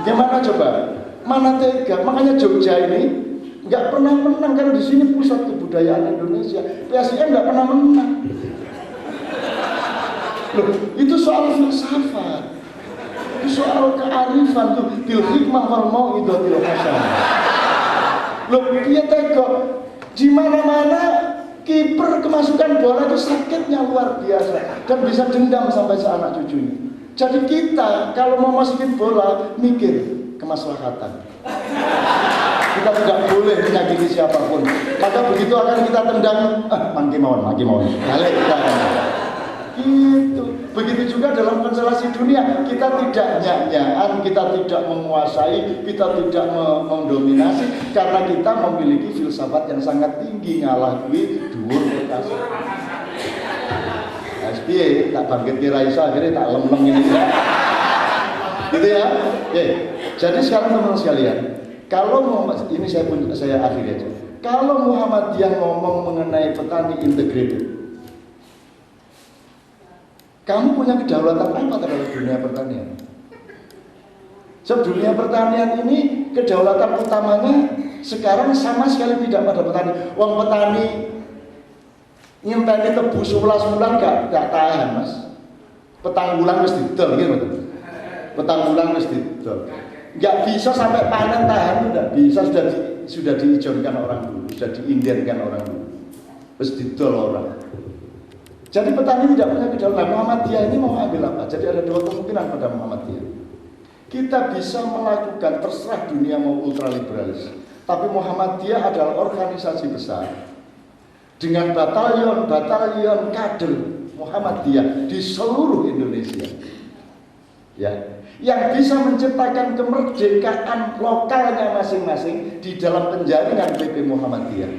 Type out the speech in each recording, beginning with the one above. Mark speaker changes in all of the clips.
Speaker 1: Gimana coba? Mana tega? Makanya Jogja ini nggak pernah menang karena di sini pusat kebudayaan Indonesia. PSIM nggak pernah menang. Loh, itu soal filsafat, itu soal kearifan tuh, bil hikmah wal mau'izatil hasanah. Loh, dia tega. Di mana-mana kiper kemasukan bola itu sakitnya luar biasa dan bisa dendam sampai seanak cucunya. Jadi kita kalau mau masukin bola mikir kemaslahatan. Kita tidak boleh menyakiti siapapun. Maka begitu akan kita tendang, mangki mawon. Balik kita. Gitu. Begitu juga dalam konstelasi dunia, kita tidak nyak-nyakan, kita tidak menguasai, kita tidak mendominasi karena kita memiliki filsafat yang sangat tinggi, ngalah duit, dhuwur perkasa. SBY tak bangkit kira iso akhirnya tak lem-lem ini ya. Gitu ya. Oke. Jadi sekarang teman-teman sekalian, kalau ini saya akhiri aja. Kalau Muhammadiyah ngomong mengenai petani integrated, kamu punya kedaulatan apa terhadap dunia pertanian? Sebab dunia pertanian ini kedaulatan utamanya sekarang sama sekali tidak pada petani. Wong petani nyenteni tebu 11 bulan gak tahan, Mas. Petang bulan wis didol gitu. Petang bulan wis didol. Enggak bisa sampai panen tahan, enggak bisa, sudah diijonkan orang dulu, sudah diindenkan orang dulu. Wis didol orang. Jadi petani tidak punya kedaulatan. Muhammadiyah ini mau ambil apa? Jadi ada dua kemungkinan pada Muhammadiyah. Kita bisa melakukan terserah dunia mau ultraliberalis, tapi Muhammadiyah adalah organisasi besar dengan batalion kader Muhammadiyah di seluruh Indonesia, ya, yang bisa menciptakan kemerdekaan lokalnya masing-masing di dalam penjaringan PP Muhammadiyah,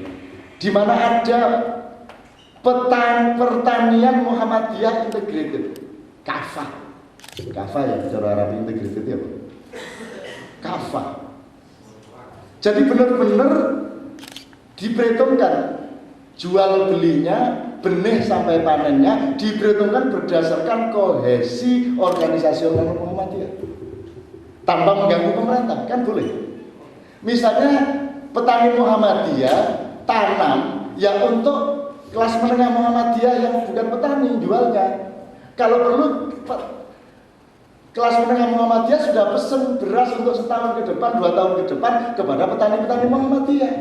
Speaker 1: di mana ada pertanian Muhammadiyah integrated, kafah ya, cara Arab integrated ya, kafah. Jadi benar-benar diperhitungkan jual belinya, benih sampai panennya diperhitungkan berdasarkan kohesi organisasional Muhammadiyah tanpa mengganggu pemerintah, kan boleh. Misalnya petani Muhammadiyah tanam ya untuk kelas menengah Muhammadiyah yang bukan petani jualnya. Kalau perlu kelas menengah Muhammadiyah sudah pesen beras untuk setahun ke depan, 2 tahun ke depan kepada petani-petani Muhammadiyah.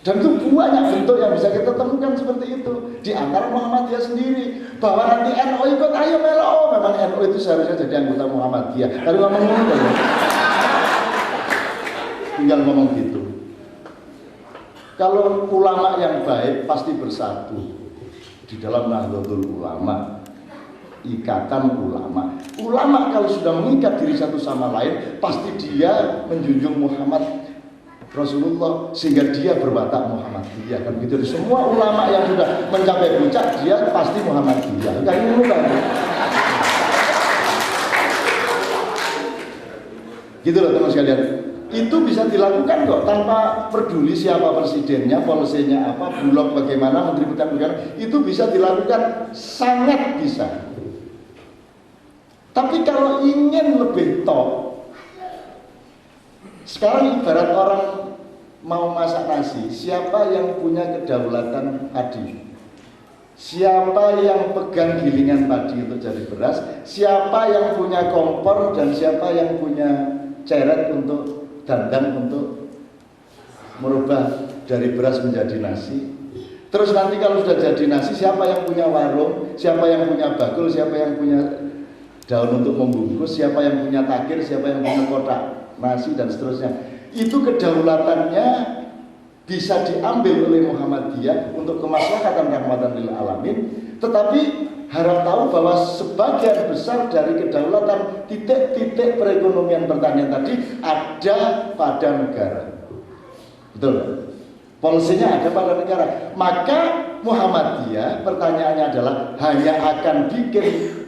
Speaker 1: Dan itu banyak bentuk yang bisa kita temukan seperti itu di antara Muhammadiyah sendiri. Bahwa nanti NU ikut, ayo melo, memang NU itu seharusnya jadi anggota Muhammadiyah. Tapi ngomong gitu, tinggal ngomong gitu. Kalau ulama yang baik pasti bersatu di dalam Nahdlatul Ulama, ikatan ulama. Ulama kalau sudah mengikat diri satu sama lain, pasti dia menjunjung Muhammad Rasulullah sehingga dia berwatak Muhammadiyah, kan gitu. Semua ulama yang sudah mencapai puncak dia pasti Muhammadiyah. Kan ini kan. Gitu loh teman sekalian. Itu bisa dilakukan kok tanpa peduli siapa presidennya, polisinya apa, bulog bagaimana, menteri pertanian, itu bisa dilakukan, sangat bisa. Tapi kalau ingin lebih top, sekarang ibarat orang mau masak nasi, siapa yang punya kedaulatan padi? Siapa yang pegang gilingan padi untuk jadi beras? Siapa yang punya kompor dan siapa yang punya ceret untuk dandan untuk merubah dari beras menjadi nasi? Terus nanti kalau sudah jadi nasi, siapa yang punya warung? Siapa yang punya bakul? Siapa yang punya daun untuk membungkus? Siapa yang punya takir? Siapa yang punya kotak nasi dan seterusnya? Itu kedaulatannya bisa diambil oleh Muhammadiyah untuk kemaslahatan rahmatan lil alamin. Tetapi harap tahu bahwa sebagian besar dari kedaulatan titik-titik perekonomian pertanian tadi ada pada negara. Betul? Polisinya ada pada negara. Maka Muhammadiyah pertanyaannya adalah hanya akan bikin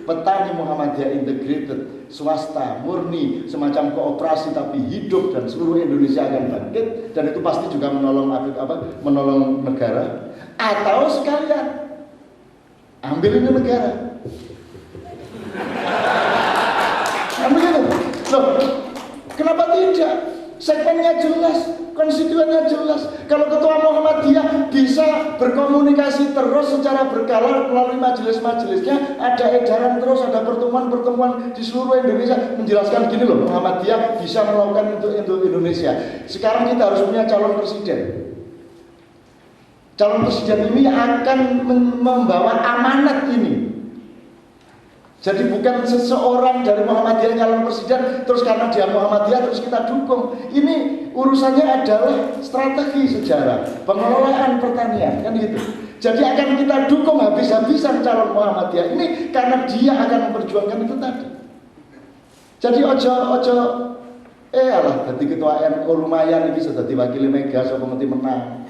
Speaker 1: petani Muhammadiyah integrated, swasta, murni, semacam kooperasi tapi hidup dan seluruh Indonesia akan bangkit, dan itu pasti juga menolong negara. Atau sekalian ambil ini negara. Kan begitu? Loh, kenapa tidak? Segmennya jelas, konstituennya jelas. Kalau ketua Muhammadiyah bisa berkomunikasi terus secara berkala melalui majelis-majelisnya, ada edaran terus, ada pertemuan-pertemuan di seluruh Indonesia menjelaskan gini loh, Muhammadiyah bisa melakukan untuk Indonesia. Sekarang kita harus punya calon presiden. Calon presiden ini akan membawa amanat ini. Jadi bukan seseorang dari Muhammadiyah calon presiden, terus karena dia Muhammadiyah terus kita dukung. Ini urusannya adalah strategi sejarah, pengelolaan pertanian, kan gitu. Jadi akan kita dukung habis-habisan calon Muhammadiyah ini karena dia akan memperjuangkan itu tadi. Jadi ojo alah, jadi ketua NU lumayan ini sudah diwakili Mega, so pengerti menang.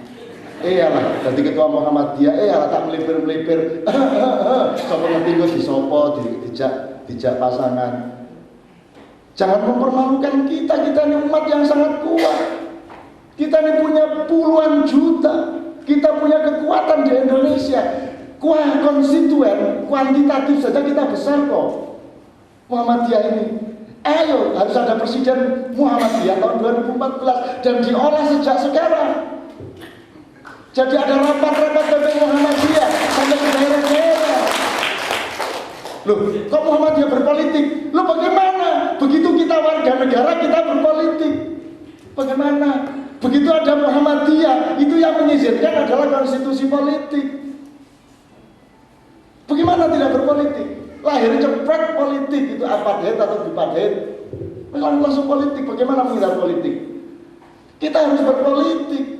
Speaker 1: Alah, jadi ketua Muhammadiyah, alah tak melipir-melipir. Sopo ngerti gue disopo, dijak pasangan. Jangan mempermalukan kita ini umat yang sangat kuat. Kita ini punya puluhan juta. Kita punya kekuatan di Indonesia. Konstituen, kuantitatif saja kita besar kok. Muhammadiyah ini. Ayo, harus ada presiden Muhammadiyah tahun 2014 dan diolah sejak sekarang. Jadi ada rapat-rapat PP Muhammadiyah sampai ke daerah-daerah. Loh, kok Muhammadiyah berpolitik? Loh bagaimana? Begitu kita warga negara kita berpolitik. Bagaimana? Begitu ada Muhammadiyah, itu yang mengizinkan adalah konstitusi politik. Bagaimana tidak berpolitik? Lahirnya cepat politik, itu apartheid atau bipartheid. Langsung politik, bagaimana menghindar politik? Kita harus berpolitik.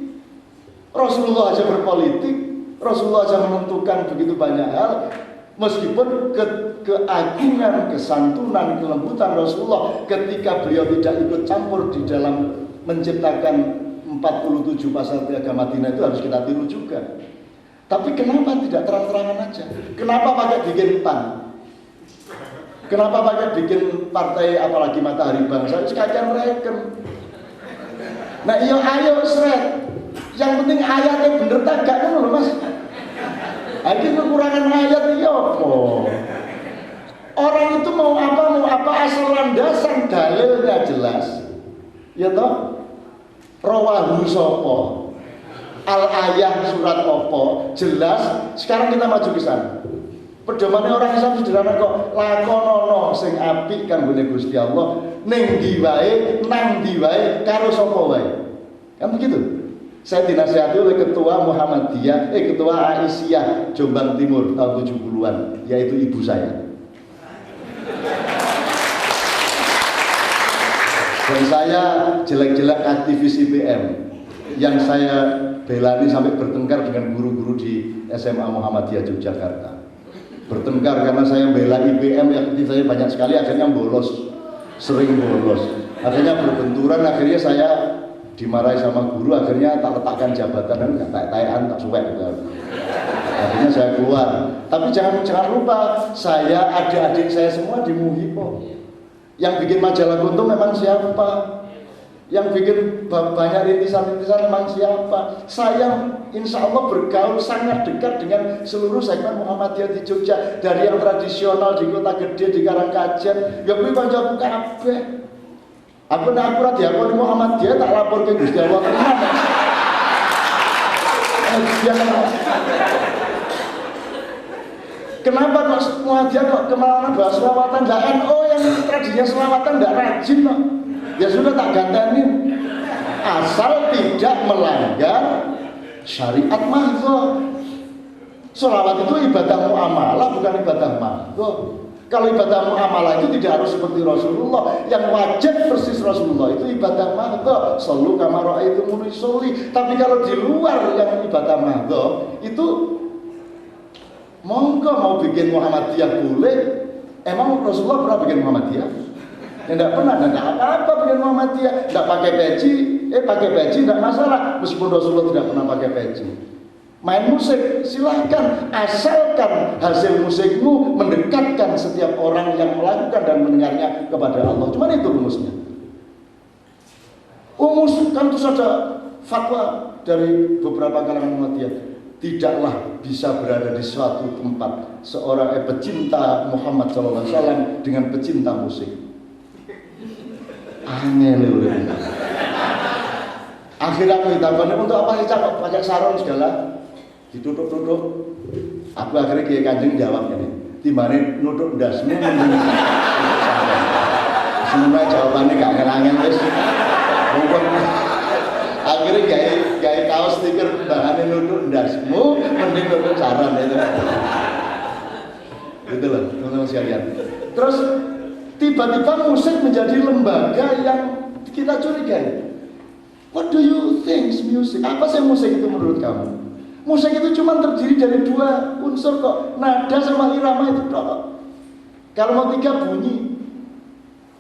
Speaker 1: Rasulullah aja berpolitik, Rasulullah aja menentukan begitu banyak hal. Meskipun keagungan, kesantunan, kelembutan Rasulullah ketika beliau tidak ikut campur di dalam menciptakan 47 pasal piagam Madinah itu harus kita tiru juga. Tapi kenapa tidak terang-terangan aja? Kenapa pakai bikin PAN? Kenapa pakai bikin partai apalagi Matahari Bangsa? Sekalian reken. Nah iya ayo seret. Yang penting ayatnya bener tak gak kan loh mas. Akhirnya kekurangan ayat iya apa? Orang itu mau apa asal landasan dalilnya jelas. Ya toh? Rawahu sopo al-ayah surat opo jelas. Sekarang kita maju ke sana. Pedomannya orang Islam sederhana kok. Lakonono sing apik kanggone Gusti Allah ning ndi wae nang ndi wae karo sapa wae. Kan begitu? Saya dinasihati oleh ketua Muhammadiyah, ketua Aisyah Jombang Timur tahun 70-an, yaitu ibu saya. Dan saya jelek-jelek aktivis IPM yang saya belani sampai bertengkar dengan guru-guru di SMA Muhammadiyah Yogyakarta. Bertengkar karena saya bela IPM yang saya banyak sekali, akhirnya bolos, sering bolos. Akhirnya berbenturan, akhirnya saya dimarahi sama guru, akhirnya tak letakkan jabatan dan nggak tayan tak suwek gitu. Akhirnya saya keluar. Tapi jangan lupa, saya adik-adik saya semua di Muhipo. Yang bikin majalah Kuntum memang siapa? Yang bikin banyak rintisan-rintisan memang siapa? Saya insya Allah bergaul sangat dekat dengan seluruh segmen Muhammadiyah di Jogja, dari yang tradisional di Kota Gede, di Karangkajen, ya kuwi kancaku kabeh. Aku nak akurat ya, aku Muhammadiyah tak lapor ke Gusti Allah tenan. Kenapa kok Muhammadiyah kok kemana bahas selawatan? Lah NU yang tradisinya selawatan tidak rajin kok. Ya sudah tak gantenin. Asal tidak melanggar syariat mahdhah. Selawat itu ibadah muamalah, bukan ibadah mahdhah. Kalau ibadah muamalah itu tidak harus seperti Rasulullah. Yang wajib persis Rasulullah itu ibadah mahdhah. Shallu kama ra'aitumuni sholli. Tapi kalau di luar yang ibadah mahdhah itu monggo mau bikin Muhammadiyah boleh. Emang Rasulullah pernah bikin Muhammadiyah? Ya tidak pernah, tidak apa-apa bikin Muhammadiyah. Tidak pakai peci, pakai peci tidak masalah. Meskipun Rasulullah tidak pernah pakai peci. Main musik silahkan, asalkan hasil musikmu mendekatkan setiap orang yang melakukan dan mendengarnya kepada Allah. Cuma itu rumusnya. Kan itu saja fatwa dari beberapa kalangan Muhammadiyah. Tidaklah bisa berada di suatu tempat seorang pecinta Muhammad SAW dengan pecinta musik. Angel lho. Akhirnya aku ditakoni untuk apa sih Cak pakai sarung segala? Ditutup-tutup. Aku akhirnya Kiai Kanjeng jawab ini. Timbane nutup ndasmu mending. Semua jawabannya gak angel-angel wis. Akhirnya gaya kaos stiker bahannya nutup ndasmu mending nutup saran itu. Gitu loh teman-teman sekalian. Terus tiba-tiba musik menjadi lembaga yang kita curigai. What do you think music? Apa sih musik itu menurut kamu? Musik itu cuma terdiri dari dua unsur kok, nada sama irama itu kok. Kalau mau tiga bunyi,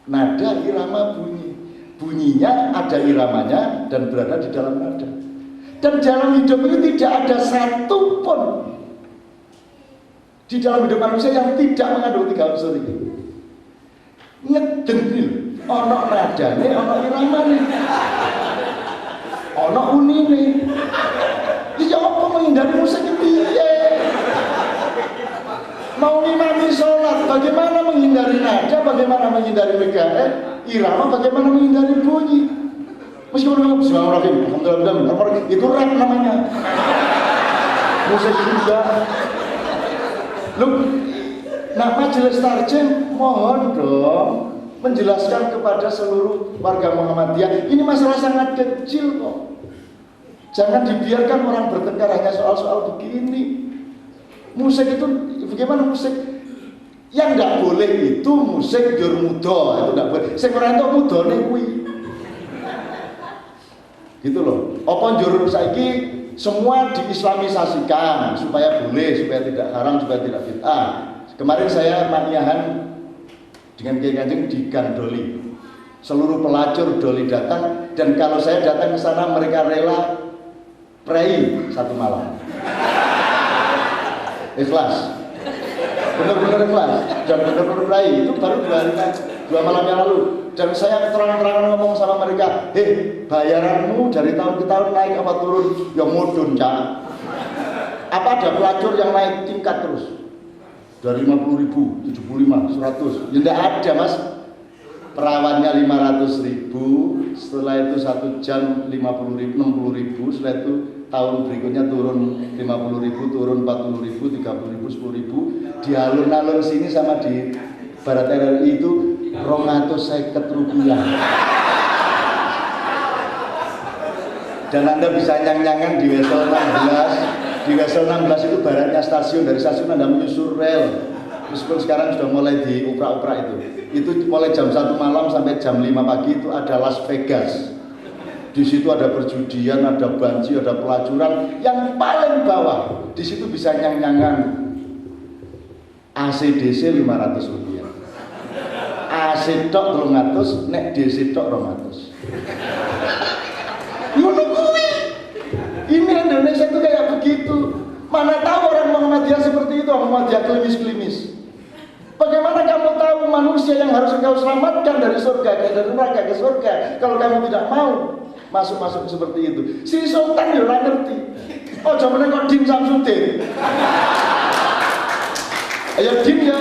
Speaker 1: nada, irama, bunyi. Bunyinya ada iramanya dan berada di dalam nada. Dan dalam hidup ini tidak ada satu pun di dalam hidup manusia yang tidak mengandung tiga unsur ini. Ngeden nih, ono nadane, ono iramane, ono unine. Ya apa menghindari musik piye? Mau ngimami sholat, bagaimana menghindari nada, bagaimana menghindari irama, bagaimana menghindari bunyi? Meskipun bismillahirrahmanirrahim, alhamdulillah, itu rap namanya. Musik juga. Loh, nah Majelis Tarjim mohon dong menjelaskan kepada seluruh warga Muhammadiyah, ini masalah sangat kecil kok. Jangan dibiarkan orang bertengkar hanya soal-soal begini. Musik itu bagaimana musik? Yang tidak boleh itu musik jur muda, itu tidak boleh. Sing ora entuk mudane kuwi. Gitu loh. Apa jur saiki semua diislamisasikan supaya boleh, supaya tidak haram, supaya tidak bid'ah. Kemarin saya maknyahan dengan Kiai Kanjeng di Gang Doli. Seluruh pelacur Doli datang dan kalau saya datang ke sana mereka rela prei satu malam. Ikhlas. Benar-benar ikhlas dan benar-benar prei. Itu baru 2 malam yang lalu. Dan saya terang-terangan ngomong sama mereka, bayaranmu dari tahun ke tahun naik apa turun? Ya mudun, Cak. Apa ada pelacur yang naik tingkat terus? Dari 50.000, 75, 100. Ya enggak ada, Mas. Perawannya 500.000, setelah itu 1 jam 50.000, 60.000, setelah itu tahun berikutnya turun 50.000, turun 40.000, 30.000, 10.000. Di alun-alun sini sama di Barat RRI itu 250 rupiah. Dan Anda bisa nyang-nyangan di Wesel 16. Di Wesel 16 itu baratnya stasiun, dari stasiun Anda menyusur rel. Meskipun sekarang sudah mulai diuprak-uprak itu mulai jam 1 malam sampai jam 5 pagi itu ada Las Vegas. Di situ ada perjudian, ada banci, ada pelacuran. Yang paling bawah di situ bisa nyang-nyangan ACDC 500 rupiah. AC tok 300, nek DC tok 200. Ngono kuwi. Ini Indonesia itu kayak begitu. Mana tahu orang Muhammadiyah seperti itu, Muhammadiyah klimis-klimis. Bagaimana kamu tahu manusia yang harus engkau selamatkan dari surga, dari neraka ke surga, kalau kamu tidak mau masuk seperti itu? Si Sultan ya ora ngerti. Oh, jamane kok Din Samsudin. Ya Din ya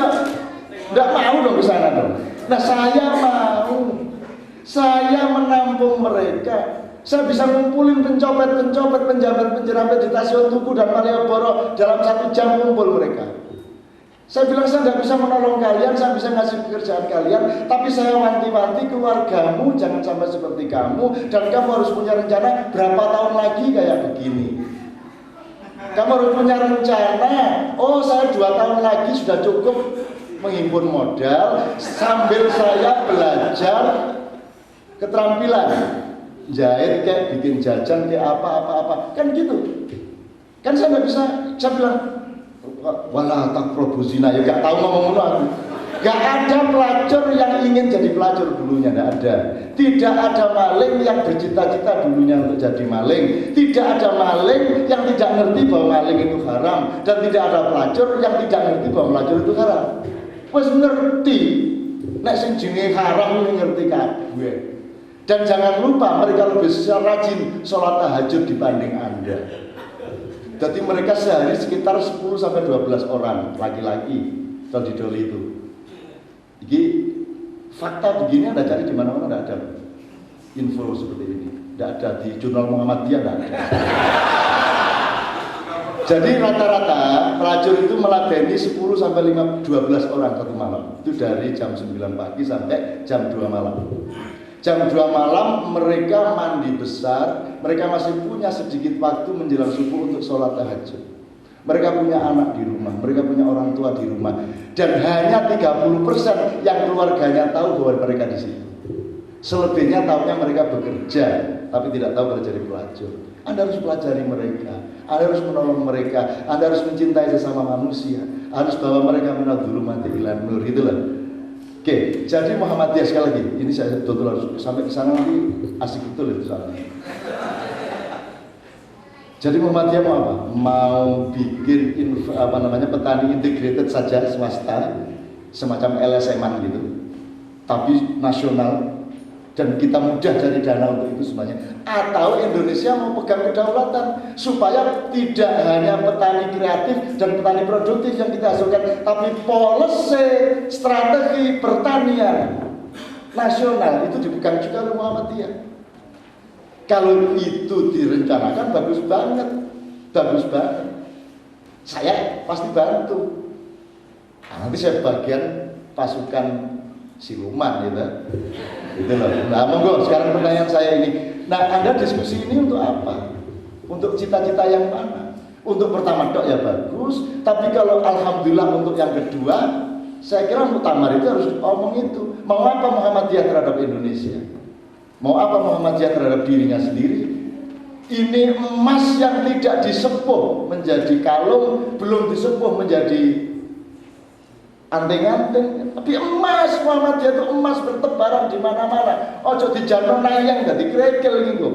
Speaker 1: enggak mau dong ke sana dong. Nah, saya mau. Saya menampung mereka. Saya bisa ngumpulin pencopet-pencopet, penjabat-penjabat di Stasiun Tugu dan Malioboro dalam 1 jam ngumpul mereka. Saya bilang saya tidak bisa menolong kalian, saya bisa ngasih pekerjaan kalian, tapi saya wanti-wanti keluargamu jangan sampai seperti kamu, dan kamu harus punya rencana berapa tahun lagi kayak begini. Kamu harus punya rencana, oh saya 2 tahun lagi sudah cukup menghimpun modal sambil saya belajar keterampilan jahit kayak bikin jajan kayak apa kan gitu. Kan saya nggak bisa, saya bilang wala taqrabu zina, ya gak tahu ngomong aku. Gak ada pelacur yang ingin jadi pelacur dulunya, gak ada. Tidak ada maling yang bercita-cita dulunya untuk jadi maling. Tidak ada maling yang tidak ngerti bahwa maling itu haram, dan tidak ada pelacur yang tidak ngerti bahwa pelacur itu haram. Wes ngerti, nek sing jenenge haram ngerti kabeh. Dan jangan lupa mereka lebih rajin sholat tahajud dibanding Anda. Jadi mereka sehari sekitar 10-12 orang laki-laki kalau di Doli itu. Jadi fakta begini Anda cari di mana-mana tidak ada. info seperti ini. Tidak ada di jurnal Muhammadiyah, tidak ada. Jadi rata-rata pelacur itu meladeni 10 sampai 12 orang satu malam. Itu dari jam 9 pagi sampai jam 2 malam. Jam 2 malam mereka mandi besar, mereka masih punya sedikit waktu menjelang subuh untuk sholat tahajud. Mereka punya anak di rumah, mereka punya orang tua di rumah. Dan hanya 30% yang keluarganya tahu bahwa mereka di situ. Selebihnya tahunya mereka bekerja, tapi tidak tahu kalau jadi pelacur. Anda harus pelajari mereka, Anda harus menolong mereka, Anda harus mencintai sesama manusia, harus bawa mereka minadh-dhulumati ilan nur, itulah. Oke, jadi Muhammadiyah sekali lagi, ini saya betul harus sampai ke sana nanti asik betul itu soalnya. Jadi Muhammadiyah mau apa? Mau bikin petani integrated saja swasta, semacam LSM-an gitu, tapi nasional. Dan kita mudah cari dana untuk itu semuanya. Atau Indonesia mau pegang kedaulatan supaya tidak hanya petani kreatif dan petani produktif yang kita hasilkan, tapi policy strategi pertanian nasional itu dipegang juga oleh Muhammadiyah. Kalau itu direncanakan bagus banget, bagus banget. Saya pasti bantu. Nah, nanti saya bagian pasukan siluman gitu. Gitu loh. Nah, monggo sekarang pertanyaan saya ini. Nah, Anda diskusi ini untuk apa? Untuk cita-cita yang mana? Untuk pertama dok ya bagus, tapi kalau alhamdulillah untuk yang kedua, saya kira muktamar itu harus ngomong itu. Mau apa Muhammadiyah terhadap Indonesia? Mau apa Muhammadiyah terhadap dirinya sendiri? Ini emas yang tidak disepuh menjadi kalung, belum disepuh menjadi anteng-anteng, tapi emas. Muhammadiyah itu emas bertebaran di mana-mana. Ojo dijano nayang dadi krekel gitu.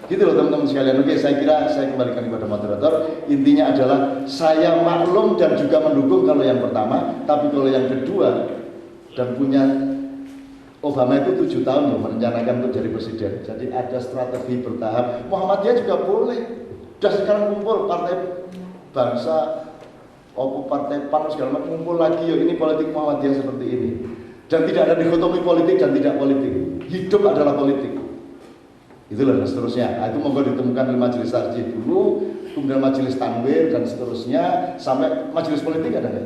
Speaker 1: Gitu loh teman-teman sekalian. Oke, saya kira saya kembalikan kepada moderator. Intinya adalah saya maklum dan juga mendukung kalau yang pertama, tapi kalau yang kedua dan punya Obama itu 7 tahun loh merencanakan untuk jadi presiden. Jadi ada strategi bertahap. Muhammadiyah juga boleh. Sudah sekarang kumpul partai bangsa, partai PAN segala macam kumpul lagi, yuk ini politik Muhammadiyah seperti ini. Dan tidak ada dikotomi politik dan tidak politik. Hidup adalah politik. Itulah dan seterusnya. Nah, itu monggo ditemukan di majelis tarjih dulu, kemudian majelis tanwir dan seterusnya sampai majelis politik ada nggak?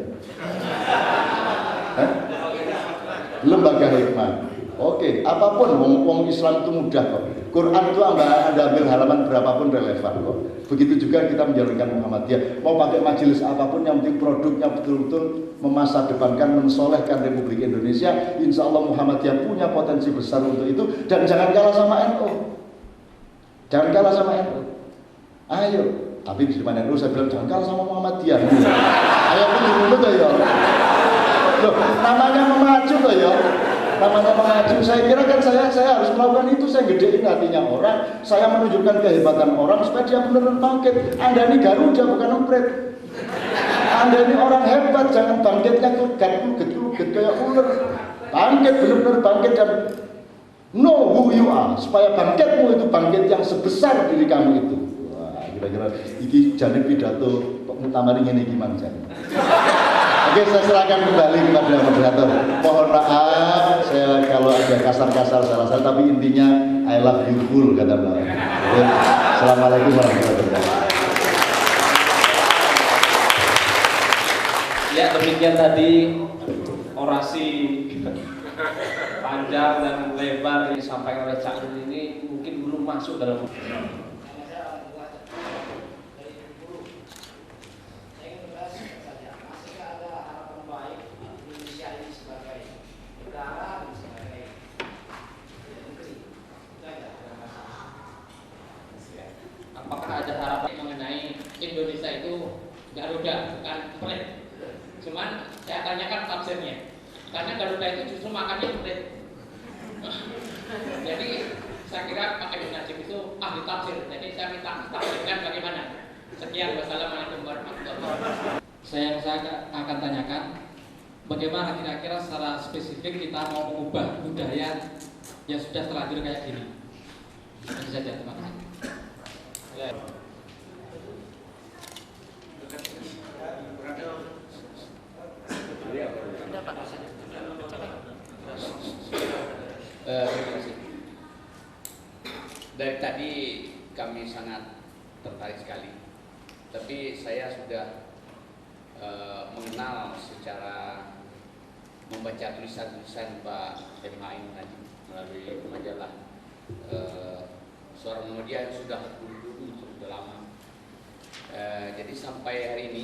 Speaker 1: Lembaga hikmah. Oke, apapun wong Islam itu mudah kok. Quran itu Anda ambil halaman berapapun relevan kok. Begitu juga kita menjalankan Muhammadiyah. Mau pakai majelis apapun yang penting produknya betul-betul memasadepankan, mensolehkan Republik Indonesia. Insya Allah Muhammadiyah punya potensi besar untuk itu. Dan jangan kalah sama NU. Jangan kalah sama NU. Ayo. Tapi di depan NU saya bilang jangan kalah sama Muhammadiyah. Ayo pun tuh ya. Loh, namanya memacu tuh ya. Namanya mengaju, saya kira kan saya harus melakukan itu. Saya gedein hatinya orang, saya menunjukkan kehebatan orang supaya dia benar-benar bangkit. Anda ini Garuda bukan empret. Anda ini orang hebat, jangan bangkitnya kluget kayak ular. Bangkit, benar-benar bangkit dan know who you are, supaya bangkitmu itu bangkit yang sebesar diri kamu itu. Wah, kira-kira iki jane pidato kok muktamar ngene iki manjan. Oke, saya serahkan kembali kepada moderator. Mohon maaf, saya kalau ada kasar-kasar salah, tapi intinya I love you full kata Mbak. Assalamualaikum warahmatullahi wabarakatuh.
Speaker 2: Ya, demikian tadi orasi panjang dan lebar yang disampaikan oleh Cak Nun ini mungkin belum masuk dalam apakah ada harapan mengenai Indonesia itu Garuda bukan emprit. Cuman saya tanyakan tafsirnya. Karena Garuda itu justru makannya emprit. Jadi saya kira Pak Ibnu Najib itu ahli tafsir. Jadi saya minta tafsirkan bagaimana. Sekian, wassalamualaikum warahmatullahi wabarakatuh. Saya akan tanyakan bagaimana kira-kira secara spesifik kita mau mengubah budaya yang sudah terlanjur kayak gini. Itu saja, terima kasih. Terima kasih.
Speaker 3: Dari tadi kami sangat tertarik sekali, tapi saya sudah mengenal secara membaca tulisan-tulisan Pak M. Ain Najib melalui majalah Suara Muhammadiyah yang sudah dulu sudah lama. Jadi sampai hari ini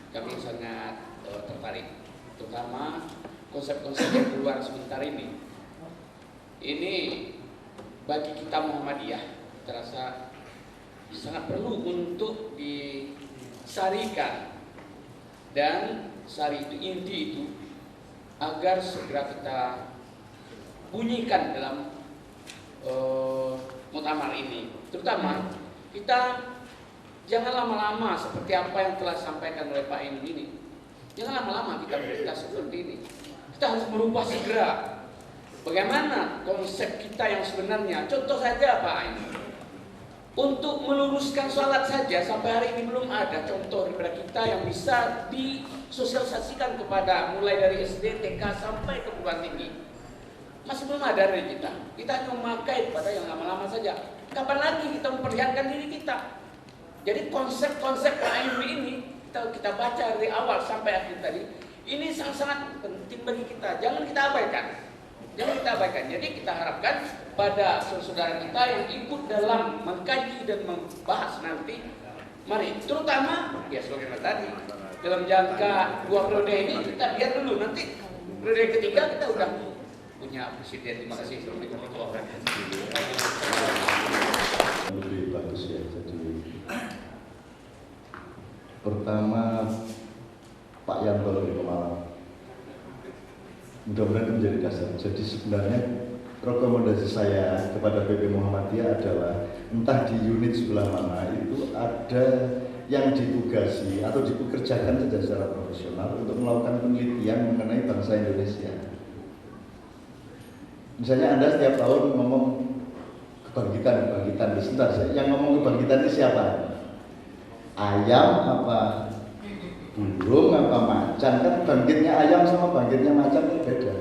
Speaker 3: kami sangat tertarik, terutama konsep-konsep yang keluar sebentar ini. Ini bagi kita Muhammadiyah terasa sangat perlu untuk disarikan, dan sari itu, inti itu, agar segera kita bunyikan dalam muktamar ini. Terutama kita jangan lama-lama seperti apa yang telah disampaikan oleh Pak Ainun ini. Jangan lama-lama kita berita seperti ini. Kita harus merubah segera. Bagaimana konsep kita yang sebenarnya? Contoh saja Pak Ainun, untuk meluruskan sholat saja sampai hari ini belum ada contoh daripada kita yang bisa disosialisasikan kepada mulai dari SD, TK sampai ke perguruan tinggi. Masih belum ada dari kita. Kita hanya memakai pada yang lama-lama saja. Kapan lagi kita memperlihatkan diri kita? Jadi konsep-konsep Pak Ainun ini kita baca dari awal sampai akhir tadi, ini sangat-sangat penting bagi kita. Jangan kita abaikan. Jangan kita abaikan. Jadi kita harapkan pada saudara kita yang ikut dalam mengkaji dan membahas nanti, mari terutama ya sebagaimana tadi dalam jangka 2 periode ini kita biar dulu, nanti periode ketiga kita udah punya presiden. Terima kasih. Assalamualaikum warahmatullahi wabarakatuh.
Speaker 1: Lebih bagus ya. Jadi pertama Pak Yanto dari Pemalang, mudah-mudahan menjadi dasar. Jadi sebenarnya rekomendasi saya kepada PP Muhammadiyah adalah entah di unit sebelah mana itu ada yang ditugasi atau dipekerjakan secara profesional untuk melakukan penelitian mengenai bangsa Indonesia. Misalnya Anda setiap tahun ngomong kebangkitan, sebentar, yang ngomong kebangkitan ini siapa? Ayam apa burung apa macan? Kan bangkitnya ayam sama bangkitnya macan itu beda.